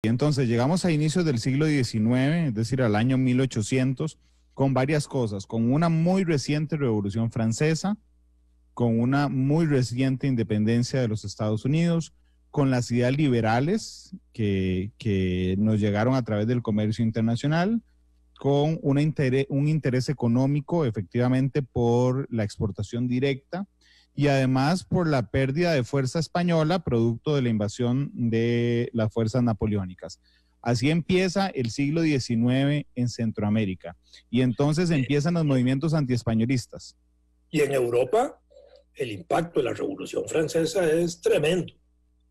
Y entonces llegamos a inicios del siglo XIX, es decir, al año 1800, con varias cosas, con una muy reciente Revolución Francesa, con una muy reciente independencia de los Estados Unidos, con las ideas liberales que nos llegaron a través del comercio internacional, con un interés económico efectivamente por la exportación directa y además por la pérdida de fuerza española producto de la invasión de las fuerzas napoleónicas. Así empieza el siglo XIX en Centroamérica y entonces empiezan los movimientos antiespañolistas. Y en Europa el impacto de la Revolución Francesa es tremendo,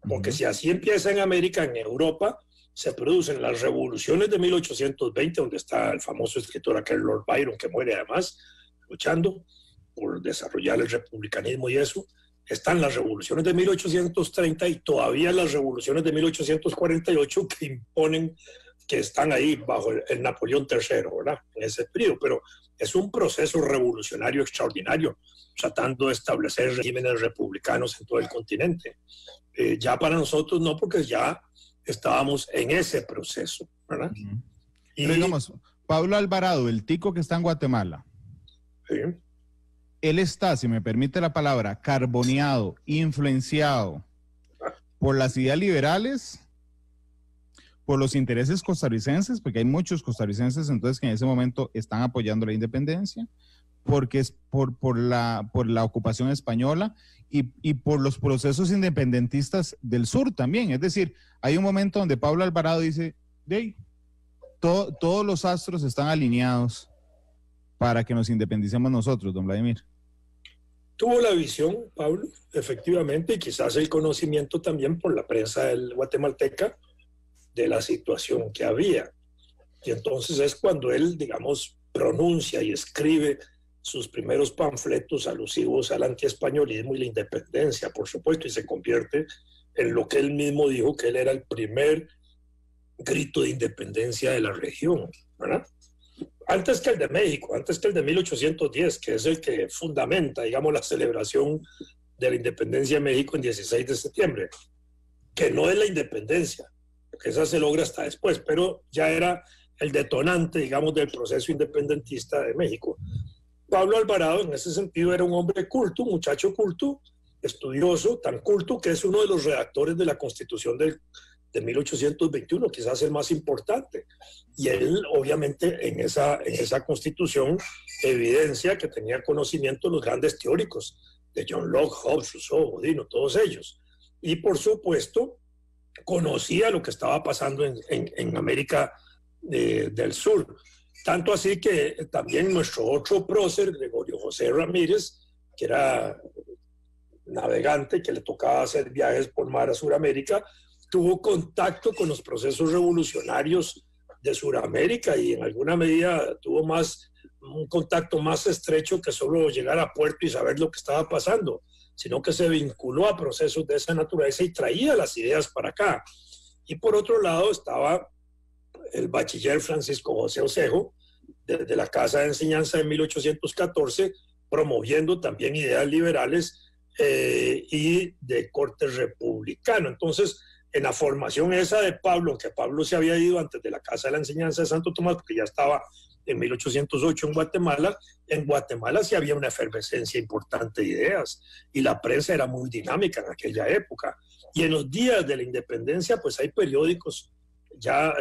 porque si así empieza en América, en Europa se producen las revoluciones de 1820, donde está el famoso escritor aquel Lord Byron, que muere además luchando por desarrollar el republicanismo y eso. Están las revoluciones de 1830 y todavía las revoluciones de 1848 que imponen, que están ahí bajo el Napoleón III, ¿verdad? En ese periodo, pero es un proceso revolucionario extraordinario, tratando de establecer regímenes republicanos en todo el continente. Ya para nosotros no, porque ya estábamos en ese proceso, ¿verdad? Pero digamos, Pablo Alvarado, el tico que está en Guatemala, él está, si me permite la palabra, carboneado, influenciado por las ideas liberales, por los intereses costarricenses, porque hay muchos costarricenses entonces que en ese momento están apoyando la independencia, porque es por la ocupación española y por los procesos independentistas del sur también. Es decir, hay un momento donde Pablo Alvarado dice, todos los astros están alineados para que nos independicemos nosotros, don Vladimir. Tuvo la visión, Pablo, efectivamente, y quizás el conocimiento también por la prensa guatemalteca de la situación que había. Y entonces es cuando él, digamos, pronuncia y escribe sus primeros panfletos alusivos al antiespañolismo y la independencia, por supuesto, y se convierte en lo que él mismo dijo que él era el primer grito de independencia de la región, ¿verdad? Antes que el de México, antes que el de 1810, que es el que fundamenta, digamos, la celebración de la independencia de México en 16 de septiembre, que no es la independencia, porque esa se logra hasta después, pero ya era el detonante, digamos, del proceso independentista de México. Pablo Alvarado, en ese sentido, era un hombre culto, un muchacho culto, estudioso, tan culto que es uno de los redactores de la Constitución de 1821, quizás el más importante. Y él, obviamente, en esa Constitución evidencia que tenía conocimiento de los grandes teóricos, de John Locke, Hobbes, Rousseau, Bodino, todos ellos. Y, por supuesto, conocía lo que estaba pasando en América del Sur. Tanto así que también nuestro otro prócer, Gregorio José Ramírez, que era navegante, que le tocaba hacer viajes por mar a Sudamérica, tuvo contacto con los procesos revolucionarios de Sudamérica y en alguna medida tuvo un contacto más estrecho que solo llegar a puerto y saber lo que estaba pasando, sino que se vinculó a procesos de esa naturaleza y traía las ideas para acá. Y por otro lado estaba el bachiller Francisco José Osejo, desde la Casa de Enseñanza de 1814, promoviendo también ideas liberales y de corte republicano. Entonces, en la formación esa de Pablo, aunque Pablo se había ido antes de la Casa de la Enseñanza de Santo Tomás, porque ya estaba en 1808 en Guatemala sí había una efervescencia importante de ideas y la prensa era muy dinámica en aquella época. Y en los días de la independencia, pues hay periódicos ya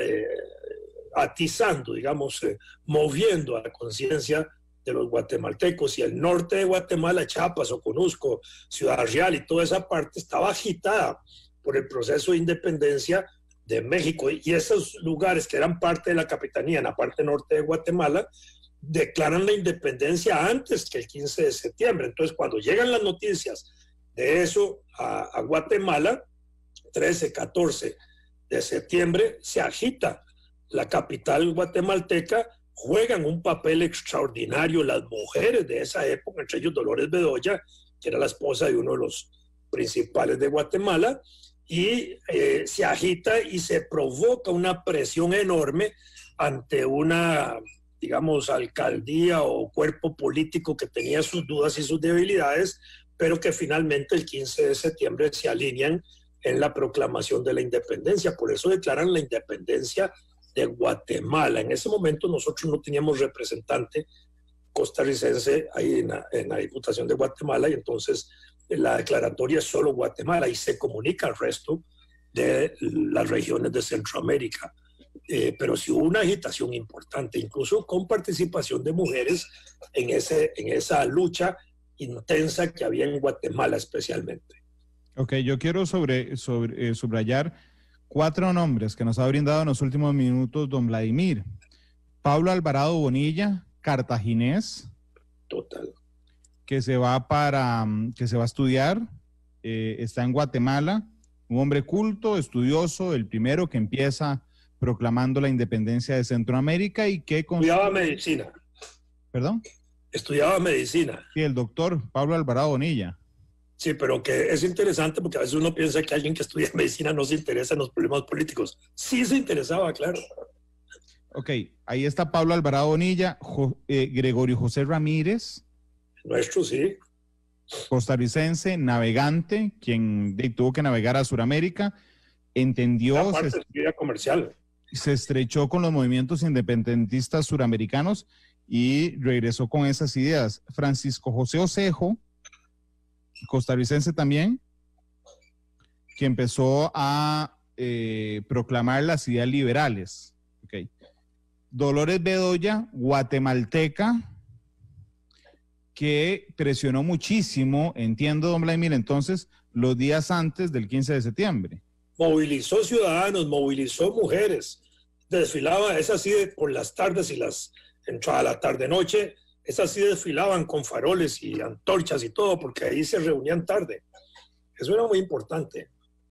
atizando, digamos, moviendo a la conciencia de los guatemaltecos, y el norte de Guatemala, Chiapas, Oconusco, Ciudad Real y toda esa parte estaba agitada por el proceso de independencia de México, y esos lugares que eran parte de la capitanía en la parte norte de Guatemala declaran la independencia antes que el 15 de septiembre. Entonces, cuando llegan las noticias de eso a Guatemala, 13, 14 de septiembre, se agita la capital guatemalteca, juegan un papel extraordinario las mujeres de esa época, entre ellos Dolores Bedoya, que era la esposa de uno de los principales de Guatemala, y se agita y se provoca una presión enorme ante una, digamos, alcaldía o cuerpo político que tenía sus dudas y sus debilidades, pero que finalmente el 15 de septiembre se alinean en la proclamación de la independencia. Por eso declaran la independencia de Guatemala. En ese momento nosotros no teníamos representante costarricense ahí en la Diputación de Guatemala, y entonces la declaratoria es solo Guatemala y se comunica al resto de las regiones de Centroamérica. Pero sí hubo una agitación importante, incluso con participación de mujeres en esa lucha intensa que había en Guatemala especialmente. Ok, yo quiero subrayar 4 nombres que nos ha brindado en los últimos minutos don Vladimir. Pablo Alvarado Bonilla, cartaginés. Total. Que se va a estudiar, está en Guatemala, un hombre culto, estudioso, el primero que empieza proclamando la independencia de Centroamérica y que... Estudiaba medicina. ¿Perdón? Estudiaba medicina. Sí, el doctor Pablo Alvarado Bonilla. Sí, pero que es interesante porque a veces uno piensa que alguien que estudia medicina no se interesa en los problemas políticos. Sí se interesaba, claro. Ok, ahí está Pablo Alvarado Bonilla, Gregorio José Ramírez. Nuestro, sí. Costarricense, navegante, quien tuvo que navegar a Sudamérica, entendió... Se estrechó con los movimientos independentistas suramericanos y regresó con esas ideas. Francisco José Osejo, costarricense también, que empezó a proclamar las ideas liberales. Okay. Dolores Bedoya, guatemalteca, que presionó muchísimo, entiendo, don Vladimir, entonces, los días antes del 15 de septiembre. Movilizó ciudadanos, movilizó mujeres, desfilaba, es así por las tardes y entrada la tarde-noche, es así desfilaban con faroles y antorchas y todo, porque ahí se reunían tarde. Eso era muy importante.